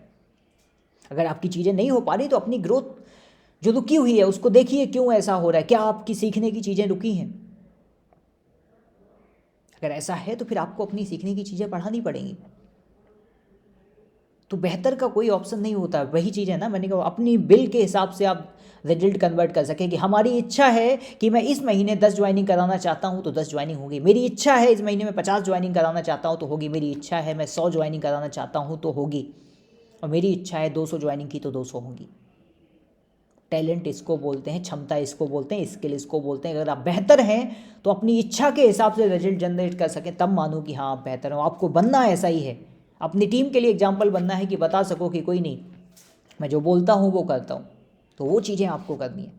अगर आपकी चीज़ें नहीं हो पा रही तो अपनी ग्रोथ जो रुकी हुई है उसको देखिए, क्यों ऐसा हो रहा है, क्या आपकी सीखने की चीज़ें रुकी हैं। अगर ऐसा है तो फिर आपको अपनी सीखने की चीज़ें बढ़ानी पड़ेंगी। तो बेहतर का कोई ऑप्शन नहीं होता। वही चीज़ है ना, मैंने कहा अपनी बिल के हिसाब से आप रिजल्ट कन्वर्ट कर सकें कि हमारी इच्छा है कि मैं इस महीने 10 ज्वाइनिंग कराना चाहता हूँ तो 10 ज्वाइनिंग होगी, मेरी इच्छा है इस महीने में 50 ज्वाइनिंग कराना चाहता हूँ तो होगी, मेरी इच्छा है मैं 100 ज्वाइनिंग कराना चाहता हूँ तो होगी, और मेरी इच्छा है 200 ज्वाइनिंग की तो 200 होगी। टैलेंट इसको बोलते हैं, क्षमता इसको बोलते हैं, स्किल इसको बोलते हैं। अगर आप बेहतर हैं तो अपनी इच्छा के हिसाब से रिजल्ट जनरेट कर सकें, तब मानो कि हाँ आप बेहतर हो। आपको बनना ऐसा ही है, अपनी टीम के लिए एग्जाम्पल बनना है कि बता सको कि कोई नहीं, मैं जो बोलता हूँ वो करता हूँ। तो वो चीज़ें आपको करनी है।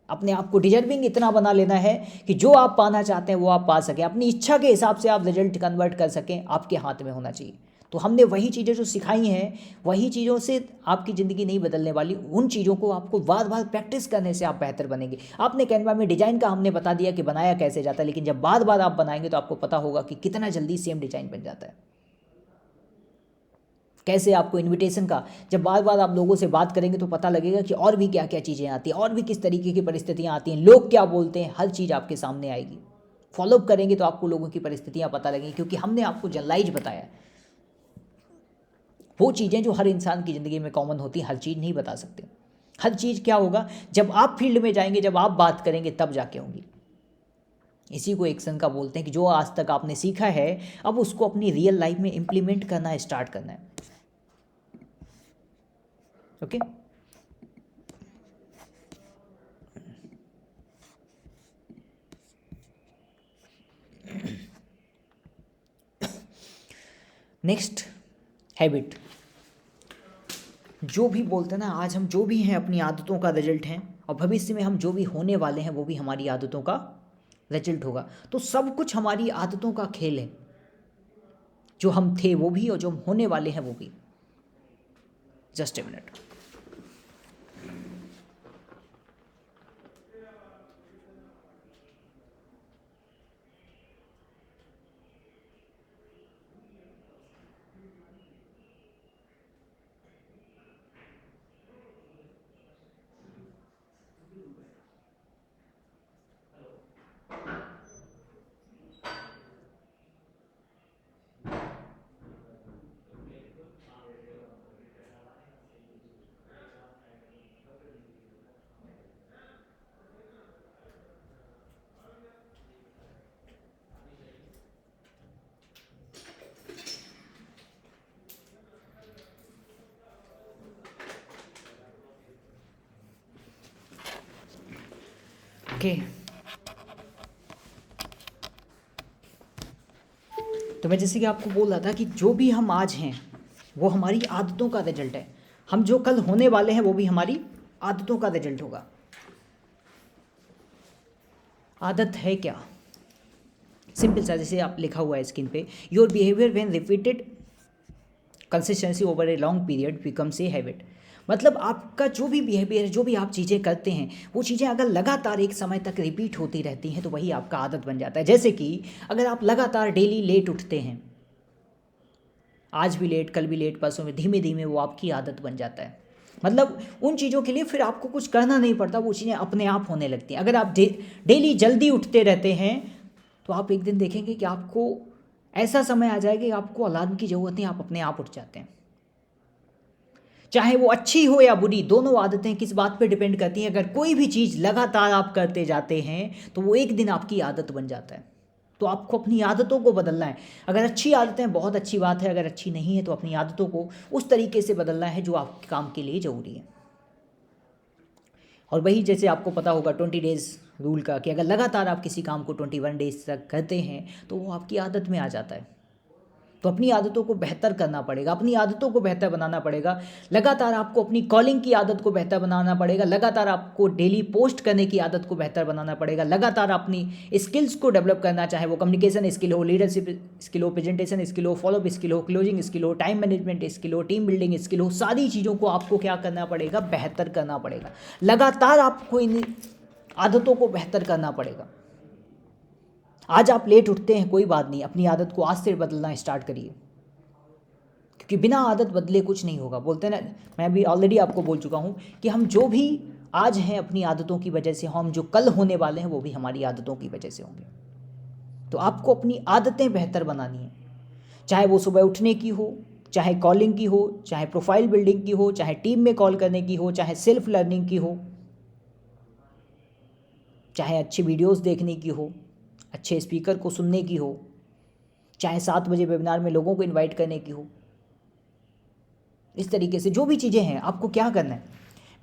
अपने आप को डिजर्विंग इतना बना लेना है कि जो आप पाना चाहते हैं वो आप पा सकें, अपनी इच्छा के हिसाब से आप रिजल्ट कन्वर्ट कर सकें, आपके हाथ में होना चाहिए। तो हमने वही चीज़ें जो सिखाई हैं, वही चीज़ों से आपकी ज़िंदगी नहीं बदलने वाली। उन चीज़ों को आपको बार बार प्रैक्टिस करने से आप बेहतर बनेंगे। आपने कैनवा में डिज़ाइन का हमने बता दिया कि बनाया कैसे जाता है, लेकिन जब बार बार आप बनाएंगे तो आपको पता होगा कि कितना जल्दी सेम डिज़ाइन बन जाता है। कैसे आपको इनविटेशन का जब बार बार आप लोगों से बात करेंगे तो पता लगेगा कि और भी क्या क्या चीज़ें आती हैं, और भी किस तरीके की परिस्थितियाँ आती हैं, लोग क्या बोलते हैं, हर चीज़ आपके सामने आएगी। फॉलोअप करेंगे तो आपको लोगों की परिस्थितियाँ पता लगेंगी, क्योंकि हमने आपको जनरलाइज बताया है। वो चीज़ें जो हर इंसान की ज़िंदगी में कॉमन होती हैं, हर चीज़ नहीं बता सकते। हर चीज़ क्या होगा, जब आप फील्ड में जाएंगे, जब आप बात करेंगे तब जाके होंगी। इसी को एक्शन का बोलते हैं कि जो आज तक आपने सीखा है अब उसको अपनी रियल लाइफ में इम्प्लीमेंट करना है, स्टार्ट करना है। Okay next habit. जो भी बोलते हैं ना, आज हम जो भी हैं अपनी आदतों का रिजल्ट हैं, और भविष्य में हम जो भी होने वाले हैं वो भी हमारी आदतों का रिजल्ट होगा। तो सब कुछ हमारी आदतों का खेल है, जो हम थे वो भी और जो हम होने वाले हैं वो भी। Just a minute. ओके तो मैं जैसे कि आपको बोल रहा था कि जो भी हम आज हैं वो हमारी आदतों का रिजल्ट है। हम जो कल होने वाले हैं वो भी हमारी आदतों का रिजल्ट होगा। आदत है क्या? सिंपल सा, जैसे आप लिखा हुआ है स्क्रीन पे, your behaviour when repeated consistency over a long period becomes a habit. मतलब आपका जो भी बिहेवियर है, जो भी आप चीज़ें करते हैं, वो चीज़ें अगर लगातार एक समय तक रिपीट होती रहती हैं तो वही आपका आदत बन जाता है। जैसे कि अगर आप लगातार डेली लेट उठते हैं, आज भी लेट, कल भी लेट, परसों में, धीमे धीमे वो आपकी आदत बन जाता है। मतलब उन चीज़ों के लिए फिर आपको कुछ करना नहीं पड़ता, वो चीज़ें अपने आप होने लगती हैं। अगर आप डेली जल्दी उठते रहते हैं तो आप एक दिन देखेंगे कि आपको ऐसा समय आ जाएगा कि आपको अलार्म की ज़रूरत नहीं, आप अपने आप उठ जाते हैं। चाहे वो अच्छी हो या बुरी, दोनों आदतें किस बात पे डिपेंड करती हैं? अगर कोई भी चीज़ लगातार आप करते जाते हैं तो वो एक दिन आपकी आदत बन जाता है। तो आपको अपनी आदतों को बदलना है। अगर अच्छी आदतें बहुत अच्छी बात है, अगर अच्छी नहीं है तो अपनी आदतों को उस तरीके से बदलना है जो आपके काम के लिए ज़रूरी है। और वही जैसे आपको पता होगा 20 डेज़ रूल का, कि अगर लगातार आप किसी काम को 21 डेज तक करते हैं तो वो आपकी आदत में आ जाता है। तो अपनी आदतों को बेहतर करना पड़ेगा, अपनी आदतों को बेहतर बनाना पड़ेगा। लगातार आपको अपनी कॉलिंग की आदत को बेहतर बनाना पड़ेगा, लगातार आपको डेली पोस्ट करने की आदत को बेहतर बनाना पड़ेगा, लगातार अपनी स्किल्स को डेवलप करना, चाहे वो कम्युनिकेशन स्किल हो, लीडरशिप स्किल हो, प्रेजेंटेशन स्किल हो, फॉलोअप स्किल हो, क्लोजिंग स्किल हो, टाइम मैनेजमेंट स्किल हो, टीम बिल्डिंग स्किल हो। सारी चीज़ों को आपको क्या करना पड़ेगा? बेहतर करना पड़ेगा। लगातार आपको इन आदतों को बेहतर करना पड़ेगा। आज आप लेट उठते हैं, कोई बात नहीं, अपनी आदत को आज से बदलना स्टार्ट करिए, क्योंकि बिना आदत बदले कुछ नहीं होगा। बोलते हैं ना, मैं भी ऑलरेडी आपको बोल चुका हूँ कि हम जो भी आज हैं अपनी आदतों की वजह से, हम जो कल होने वाले हैं वो भी हमारी आदतों की वजह से होंगे। तो आपको अपनी आदतें बेहतर बनानी है, चाहे वो सुबह उठने की हो, चाहे कॉलिंग की हो, चाहे प्रोफाइल बिल्डिंग की हो, चाहे टीम में कॉल करने की हो, चाहे सेल्फ लर्निंग की हो, चाहे अच्छी वीडियोस देखने की हो, अच्छे स्पीकर को सुनने की हो, चाहे 7 बजे वेबिनार में लोगों को इनवाइट करने की हो। इस तरीके से जो भी चीज़ें हैं, आपको क्या करना है?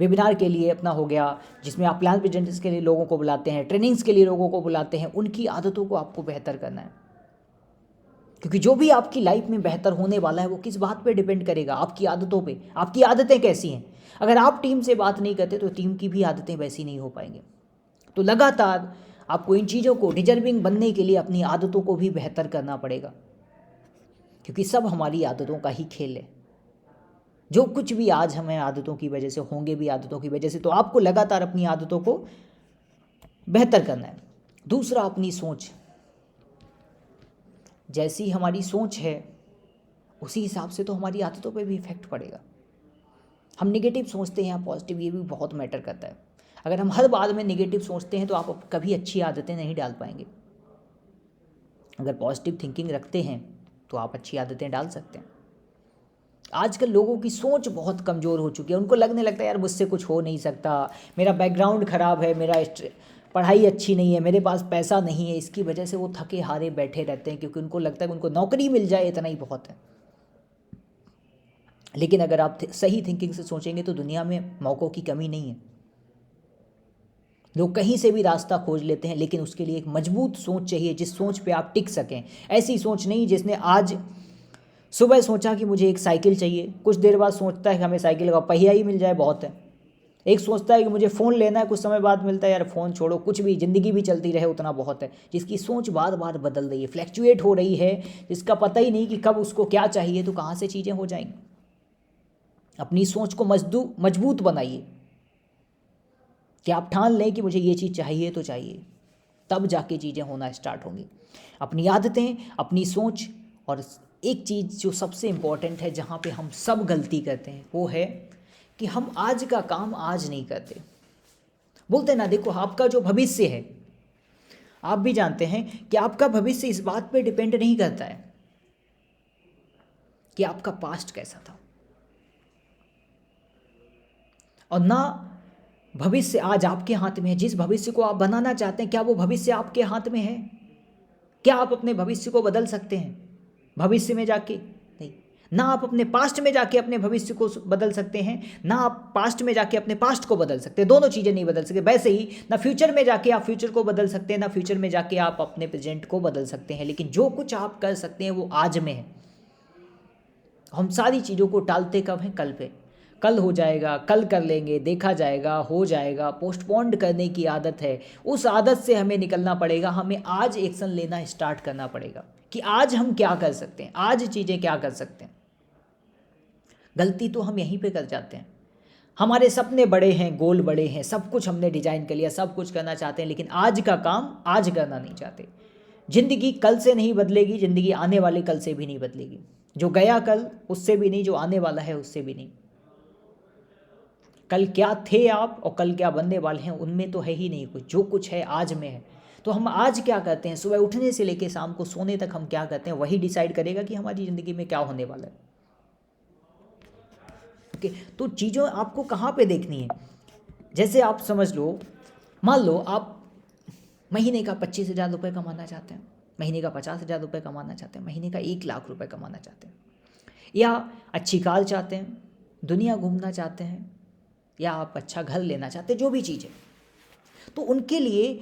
वेबिनार के लिए अपना हो गया, जिसमें आप प्लान प्रेजेंटेशन के लिए लोगों को बुलाते हैं, ट्रेनिंग्स के लिए लोगों को बुलाते हैं, उनकी आदतों को आपको बेहतर करना है। क्योंकि जो भी आपकी लाइफ में बेहतर होने वाला है वो किस बात पे डिपेंड करेगा? आपकी आदतों पे। आपकी आदतें कैसी हैं? अगर आप टीम से बात नहीं करते तो टीम की भी आदतें वैसी नहीं हो पाएंगी। तो लगातार आपको इन चीज़ों को डिजर्विंग बनने के लिए अपनी आदतों को भी बेहतर करना पड़ेगा, क्योंकि सब हमारी आदतों का ही खेल है। जो कुछ भी आज हमें आदतों की वजह से होंगे भी आदतों की वजह से, तो आपको लगातार अपनी आदतों को बेहतर करना है। दूसरा, अपनी सोच। जैसी हमारी सोच है उसी हिसाब से तो हमारी आदतों पे भी इफेक्ट पड़ेगा। हम नेगेटिव सोचते हैं या पॉजिटिव, ये भी बहुत मैटर करता है। अगर हम हर बात में नेगेटिव सोचते हैं तो आप कभी अच्छी आदतें नहीं डाल पाएंगे। अगर पॉजिटिव थिंकिंग रखते हैं तो आप अच्छी आदतें डाल सकते हैं। आजकल लोगों की सोच बहुत कमज़ोर हो चुकी है। उनको लगने लगता है यार मुझसे कुछ हो नहीं सकता, मेरा बैकग्राउंड ख़राब है, मेरा पढ़ाई अच्छी नहीं है, मेरे पास पैसा नहीं है। इसकी वजह से वो थके हारे बैठे रहते हैं, क्योंकि उनको लगता है कि उनको नौकरी मिल जाए इतना ही बहुत है। लेकिन अगर आप सही थिंकिंग से सोचेंगे तो दुनिया में मौक़ों की कमी नहीं है। लोग कहीं से भी रास्ता खोज लेते हैं, लेकिन उसके लिए एक मजबूत सोच चाहिए, जिस सोच पे आप टिक सकें। ऐसी सोच नहीं जिसने आज सुबह सोचा कि मुझे एक साइकिल चाहिए, कुछ देर बाद सोचता है कि हमें साइकिल का पहिया ही मिल जाए बहुत है। एक सोचता है कि मुझे फ़ोन लेना है, कुछ समय बाद मिलता है यार फ़ोन छोड़ो, कुछ भी, ज़िंदगी भी चलती रहे उतना बहुत है। जिसकी सोच बार बार बदल रही है, फ्लैक्चुएट हो रही है, जिसका पता ही नहीं कि कब उसको क्या चाहिए, तो कहाँ से चीज़ें हो जाएंगी। अपनी सोच को मजबूत बनाइए कि आप ठान लें कि मुझे ये चीज़ चाहिए तो चाहिए, तब जाके चीज़ें होना स्टार्ट होंगी। अपनी आदतें, अपनी सोच, और एक चीज़ जो सबसे इम्पॉर्टेंट है, जहाँ पे हम सब गलती करते हैं, वो है कि हम आज का काम आज नहीं करते। बोलते हैं ना, देखो आपका जो भविष्य है, आप भी जानते हैं कि आपका भविष्य इस बात पे डिपेंड नहीं करता है कि आपका पास्ट कैसा था, और ना भविष्य आज आपके हाथ में है। जिस भविष्य को आप बनाना चाहते हैं, क्या वो भविष्य आपके हाथ में है? क्या आप अपने भविष्य को बदल सकते हैं भविष्य में जाके? नहीं। ना आप अपने पास्ट में जाके अपने भविष्य को बदल सकते हैं, ना आप पास्ट में जाके अपने पास्ट को बदल सकते हैं। दोनों चीज़ें नहीं बदल सकते। वैसे ही ना फ्यूचर में जाके आप फ्यूचर को बदल सकते हैं, ना फ्यूचर में जाके आप अपने प्रेजेंट को बदल सकते हैं। लेकिन जो कुछ आप कर सकते हैं वो आज में है। हम सारी चीज़ों को टालते कब हैं? कल पे। कल हो जाएगा, कल कर लेंगे, देखा जाएगा, हो जाएगा, पोस्टपोन्ड करने की आदत है। उस आदत से हमें निकलना पड़ेगा। हमें आज एक्शन लेना स्टार्ट करना पड़ेगा कि आज हम क्या कर सकते हैं, आज चीज़ें क्या कर सकते हैं। गलती तो हम यहीं पे कर जाते हैं। हमारे सपने बड़े हैं, गोल बड़े हैं, सब कुछ हमने डिजाइन कर लिया, सब कुछ करना चाहते हैं, लेकिन आज का काम आज करना नहीं चाहते। ज़िंदगी कल से नहीं बदलेगी, ज़िंदगी आने वाले कल से भी नहीं बदलेगी। जो गया कल उससे भी नहीं, जो आने वाला है उससे भी नहीं। कल क्या थे आप और कल क्या बनने वाले हैं, उनमें तो है ही नहीं कुछ। जो कुछ है आज में है। तो हम आज क्या करते हैं, सुबह उठने से लेकर शाम को सोने तक हम क्या करते हैं, वही डिसाइड करेगा कि हमारी ज़िंदगी में क्या होने वाला है। ओके, तो चीज़ों आपको कहाँ पे देखनी है, जैसे आप समझ लो, मान लो आप महीने का 25,000 रुपये कमाना चाहते हैं, महीने का 50,000 रुपये कमाना चाहते हैं, महीने का 1 लाख रुपये कमाना चाहते हैं, या अच्छी कार चाहते हैं, दुनिया घूमना चाहते हैं, या आप अच्छा घर लेना चाहते हैं, जो भी चीज़ है, तो उनके लिए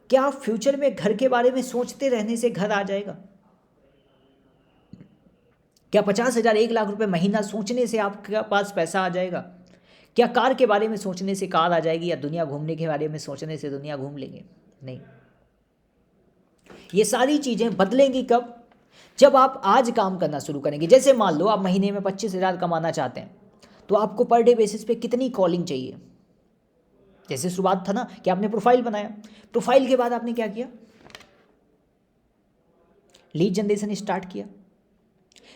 क्या फ्यूचर में घर के बारे में सोचते रहने से घर आ जाएगा? क्या 50,000 1 लाख रुपए महीना सोचने से आपके पास पैसा आ जाएगा? क्या कार के बारे में सोचने से कार आ जाएगी, या दुनिया घूमने के बारे में सोचने से दुनिया घूम लेंगे? नहीं। ये सारी चीज़ें बदलेंगी कब? जब आप आज काम करना शुरू करेंगे। जैसे मान लो आप महीने में 25,000 कमाना चाहते हैं, तो आपको पर डे बेसिस पे कितनी कॉलिंग चाहिए? जैसे शुरुआत था ना कि आपने प्रोफाइल बनाया, प्रोफाइल के बाद आपने क्या किया? लीड जनरेशन स्टार्ट किया।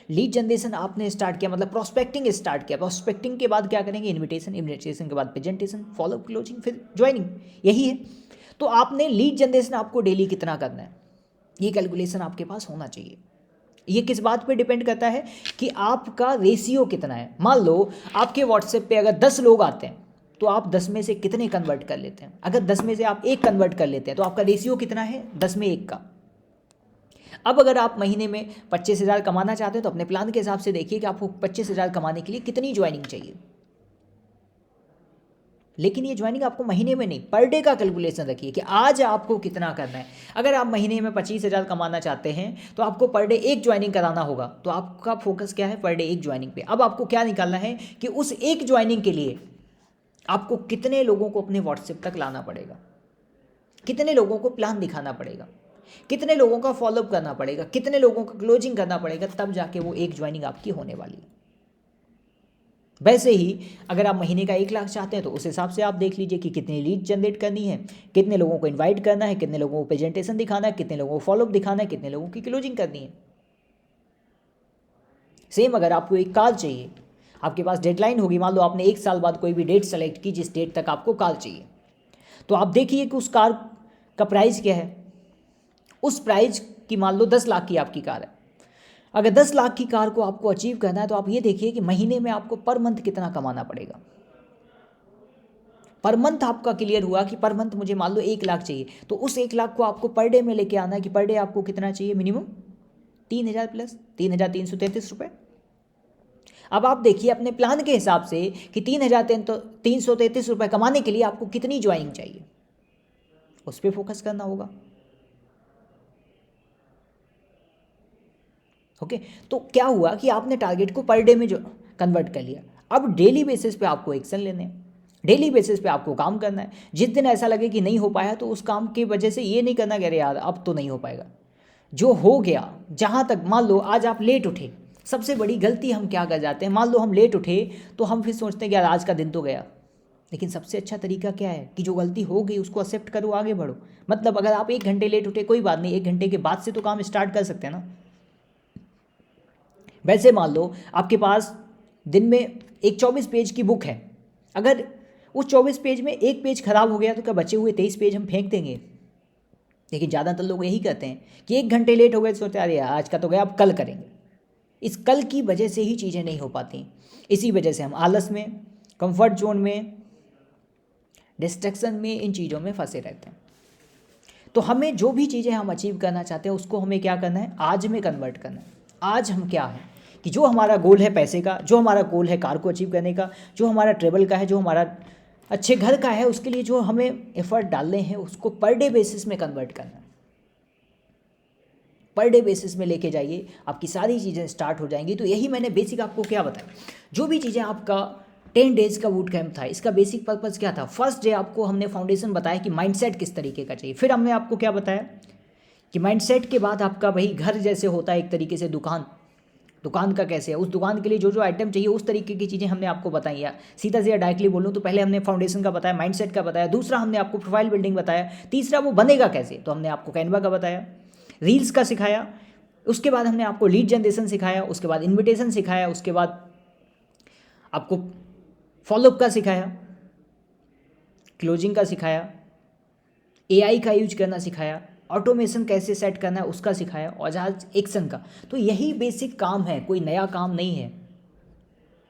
लीड जनरेशन आपने स्टार्ट किया मतलब प्रोस्पेक्टिंग स्टार्ट किया। प्रोस्पेक्टिंग के बाद क्या करेंगे? इनविटेशन, इनविटेशन के बाद प्रेजेंटेशन, फॉलोअप, क्लोजिंग, फिर ज्वाइनिंग। यही है। तो आपने लीड जनरेशन आपको डेली कितना करना है, ये कैलकुलेशन आपके पास होना चाहिए। ये किस बात पे डिपेंड करता है कि आपका रेशियो कितना है। मान लो आपके व्हाट्सएप पे अगर 10 लोग आते हैं, तो आप 10 में से कितने कन्वर्ट कर लेते हैं? अगर 10 में से आप 1 कन्वर्ट कर लेते हैं, तो आपका रेशियो कितना है? 10 में 1 का। अब अगर आप महीने में 25,000 कमाना चाहते हैं, तो अपने प्लान के हिसाब से देखिए कि आपको 25,000 कमाने के लिए कितनी ज्वाइनिंग चाहिए। लेकिन ये ज्वाइनिंग आपको महीने में नहीं, पर डे का कैलकुलेशन रखिए कि आज आपको कितना करना है। अगर आप महीने में 25,000 कमाना चाहते हैं, तो आपको पर डे 1 ज्वाइनिंग कराना होगा। तो आपका फोकस क्या है? पर डे 1 ज्वाइनिंग पे। अब आपको क्या निकालना है कि उस 1 ज्वाइनिंग के लिए आपको कितने लोगों को अपने व्हाट्सएप तक लाना पड़ेगा, कितने लोगों को प्लान दिखाना पड़ेगा, कितने लोगों का फॉलोअप करना पड़ेगा, कितने लोगों का क्लोजिंग करना पड़ेगा, तब जाके वो 1 ज्वाइनिंग आपकी होने वाली है। वैसे ही अगर आप महीने का 1 लाख चाहते हैं, तो उस हिसाब से आप देख लीजिए कि कितनी लीड जनरेट करनी है, कितने लोगों को इनवाइट करना है, कितने लोगों को प्रेजेंटेशन दिखाना है, कितने लोगों को फॉलोअप दिखाना है, कितने लोगों की क्लोजिंग करनी है। सेम अगर आपको एक कार चाहिए, आपके पास डेडलाइन होगी, मान लो आपने 1 साल बाद कोई भी डेट सेलेक्ट की जिस डेट तक आपको कार चाहिए, तो आप देखिए कि उस कार का प्राइस क्या है। उस प्राइस की मान लो 10 लाख की आपकी कार है। अगर 10 लाख की कार को आपको अचीव करना है, तो आप ये देखिए कि महीने में आपको पर मंथ कितना कमाना पड़ेगा। पर मंथ आपका क्लियर हुआ कि पर मंथ मुझे मान लो 1 लाख चाहिए, तो उस 1 लाख को आपको पर डे में लेके आना है कि पर डे आपको कितना चाहिए? मिनिमम 3,000 प्लस 3,333 रुपये। अब आप देखिए अपने प्लान के हिसाब से कि 3,333 रुपये कमाने के लिए आपको कितनी ज्वाइनिंग चाहिए, उस पर फोकस करना होगा। ओके, तो क्या हुआ कि आपने टारगेट को पर डे में जो कन्वर्ट कर लिया। अब डेली बेसिस पे आपको एक्शन लेने हैं, डेली बेसिस पे आपको काम करना है। जिस दिन ऐसा लगे कि नहीं हो पाया, तो उस काम की वजह से ये नहीं करना कि अरे यार अब तो नहीं हो पाएगा। जो हो गया, जहाँ तक मान लो आज आप लेट उठे, सबसे बड़ी गलती हम क्या कर जाते हैं, मान लो हम लेट उठे तो हम फिर सोचते हैं कि यार आज का दिन तो गया। लेकिन सबसे अच्छा तरीका क्या है कि जो गलती हो गई उसको एक्सेप्ट करो, आगे बढ़ो। मतलब अगर आप 1 घंटे लेट उठे, कोई बात नहीं, 1 घंटे के बाद से तो काम स्टार्ट कर सकते हैं ना। वैसे मान लो आपके पास दिन में एक 24 पेज की बुक है, अगर उस 24 पेज में 1 पेज खराब हो गया, तो क्या बचे हुए 23 पेज हम फेंक देंगे? लेकिन ज़्यादातर लोग यही कहते हैं कि 1 घंटे लेट हो गए तो सोचते हैं अरे आज का तो गया, अब कल करेंगे। इस कल की वजह से ही चीज़ें नहीं हो पाती। इसी वजह से हम आलस में, कंफर्ट जोन में, डिस्ट्रैक्शन में, इन चीज़ों में फंसे रहते हैं। तो हमें जो भी चीज़ें हम अचीव करना चाहते हैं, उसको हमें क्या करना है? आज में कन्वर्ट करना है। आज हम क्या है कि जो हमारा गोल है पैसे का, जो हमारा गोल है कार को अचीव करने का, जो हमारा ट्रेवल का है, जो हमारा अच्छे घर का है, उसके लिए जो हमें एफर्ट डालने हैं, उसको पर डे बेसिस में कन्वर्ट करना है। पर डे बेसिस में लेके जाइए, आपकी सारी चीज़ें स्टार्ट हो जाएंगी। तो यही मैंने बेसिक आपको क्या बताया, जो भी चीज़ें आपका 10 डेज़ का बूट कैंप था, इसका बेसिक पर्पज़ क्या था। फर्स्ट डे आपको हमने फाउंडेशन बताया कि माइंडसेट किस तरीके का चाहिए। फिर हमने आपको क्या बताया कि माइंडसेट के बाद आपका वही घर जैसे होता है एक तरीके से, दुकान का कैसे है, उस दुकान के लिए जो जो आइटम चाहिए उस तरीके की चीज़ें हमने आपको बताई है। सीधा सीधा डायरेक्टली बोलूँ तो पहले हमने फाउंडेशन का बताया, माइंडसेट का बताया, दूसरा हमने आपको प्रोफाइल बिल्डिंग बताया, तीसरा वो बनेगा कैसे, तो हमने आपको कैनवा का बताया, रील्स का सिखाया, उसके बाद हमने आपको लीड जनरेशन सिखाया, उसके बाद इन्विटेशन सिखाया, उसके बाद आपको फॉलोअप का सिखाया, क्लोजिंग का सिखाया, एआई का यूज करना सिखाया, ऑटोमेशन कैसे सेट करना है उसका सिखाया, और आज एक्शन का। तो यही बेसिक काम है, कोई नया काम नहीं है।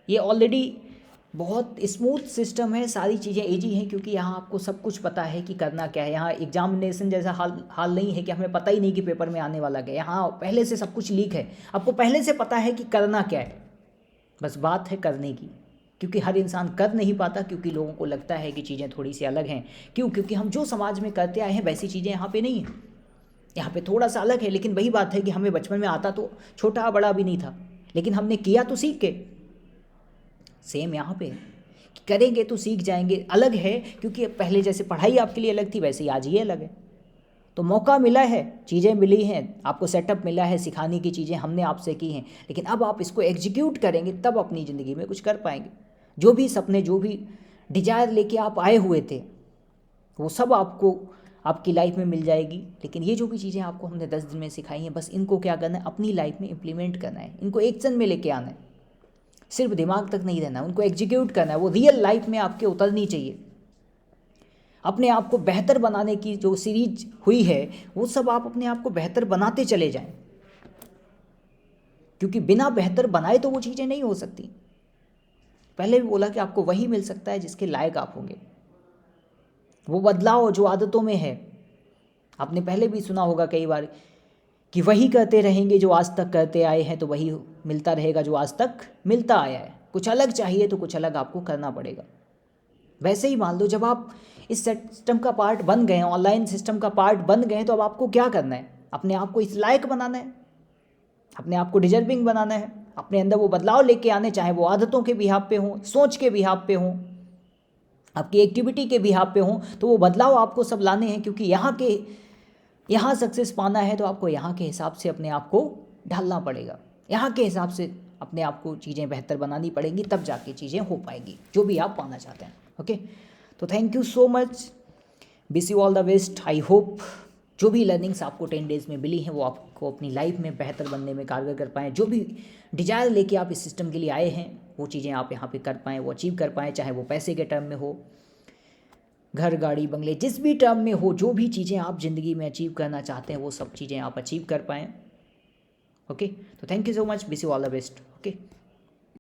ये ऑलरेडी बहुत स्मूथ सिस्टम है, सारी चीज़ें ईजी हैं क्योंकि यहाँ आपको सब कुछ पता है कि करना क्या है। यहाँ एग्जामिनेशन जैसा हाल नहीं है कि हमें पता ही नहीं कि पेपर में आने वाला क्या है। यहाँ पहले से सब कुछ लीक है, आपको पहले से पता है कि करना क्या है, बस बात है करने की। क्योंकि हर इंसान कर नहीं पाता, क्योंकि लोगों को लगता है कि चीज़ें थोड़ी सी अलग हैं। क्यों? क्योंकि हम जो समाज में करते आए हैं वैसी चीज़ें यहाँ पे नहीं हैं, यहाँ पे थोड़ा सा अलग है। लेकिन वही बात है कि हमें बचपन में आता तो छोटा बड़ा भी नहीं था, लेकिन हमने किया तो सीख के। सेम यहाँ पे करेंगे तो सीख जाएंगे। अलग है क्योंकि पहले जैसे पढ़ाई आपके लिए अलग थी, वैसे ही आज ये अलग है। तो मौका मिला है, चीज़ें मिली हैं, आपको सेटअप मिला है, सिखाने की चीज़ें हमने आपसे की हैं, लेकिन अब आप इसको एग्जीक्यूट करेंगे तब अपनी ज़िंदगी में कुछ कर पाएंगे। जो भी सपने, जो भी डिजायर लेके आप आए हुए थे, वो सब आपको आपकी लाइफ में मिल जाएगी। लेकिन ये जो भी चीज़ें आपको हमने 10 दिन में सिखाई हैं, बस इनको क्या करना है, अपनी लाइफ में इम्प्लीमेंट करना है, इनको एक्शन में लेके आना है। सिर्फ दिमाग तक नहीं रहना, उनको एग्जीक्यूट करना है। वो रियल लाइफ में आपके उतरनी चाहिए। अपने आप को बेहतर बनाने की जो सीरीज हुई है, वो सब आप अपने आप को बेहतर बनाते चले जाएं, क्योंकि बिना बेहतर बनाए तो वो चीज़ें नहीं हो सकती। पहले भी बोला कि आपको वही मिल सकता है जिसके लायक आप होंगे। वो बदलाव जो आदतों में है, आपने पहले भी सुना होगा कई बार कि वही करते रहेंगे जो आज तक करते आए हैं, तो वही मिलता रहेगा जो आज तक मिलता आया है। कुछ अलग चाहिए तो कुछ अलग आपको करना पड़ेगा। वैसे ही मान लो, जब आप इस सिस्टम का पार्ट बन गए, ऑनलाइन सिस्टम का पार्ट बन गए, तो अब आपको क्या करना है, अपने आप को इस लायक बनाना है, अपने आप को डिजर्विंग बनाना है, अपने अंदर वो बदलाव लेके आने, चाहे वो आदतों के बिहाफ पे हो, सोच के बिहाफ पे हो, आपकी एक्टिविटी के बिहाफ पे हो। तो वो बदलाव आपको सब लाने हैं, क्योंकि यहाँ सक्सेस पाना है तो आपको यहाँ के हिसाब से अपने आप को ढालना पड़ेगा, यहाँ के हिसाब से अपने आप को चीज़ें बेहतर बनानी पड़ेंगी, तब जाके चीज़ें हो पाएंगी जो भी आप पाना चाहते हैं। ओके, तो thank you so much, wish you all the best. I hope जो भी लर्निंग्स आपको 10 डेज़ में मिली हैं वो आपको अपनी लाइफ में बेहतर बनने में कारगर कर पाएँ। जो भी डिजायर लेके आप इस सिस्टम के लिए आए हैं, वो चीज़ें आप यहाँ पे कर पाएँ, वो अचीव कर पाएँ, चाहे वो पैसे के टर्म में हो, घर गाड़ी बंगले, जिस भी टर्म में हो, जो भी चीज़ें आप ज़िंदगी में अचीव करना चाहते हैं वो सब चीज़ें आप अचीव कर पाएँ। ओके, तो thank you so much, wish you all the best.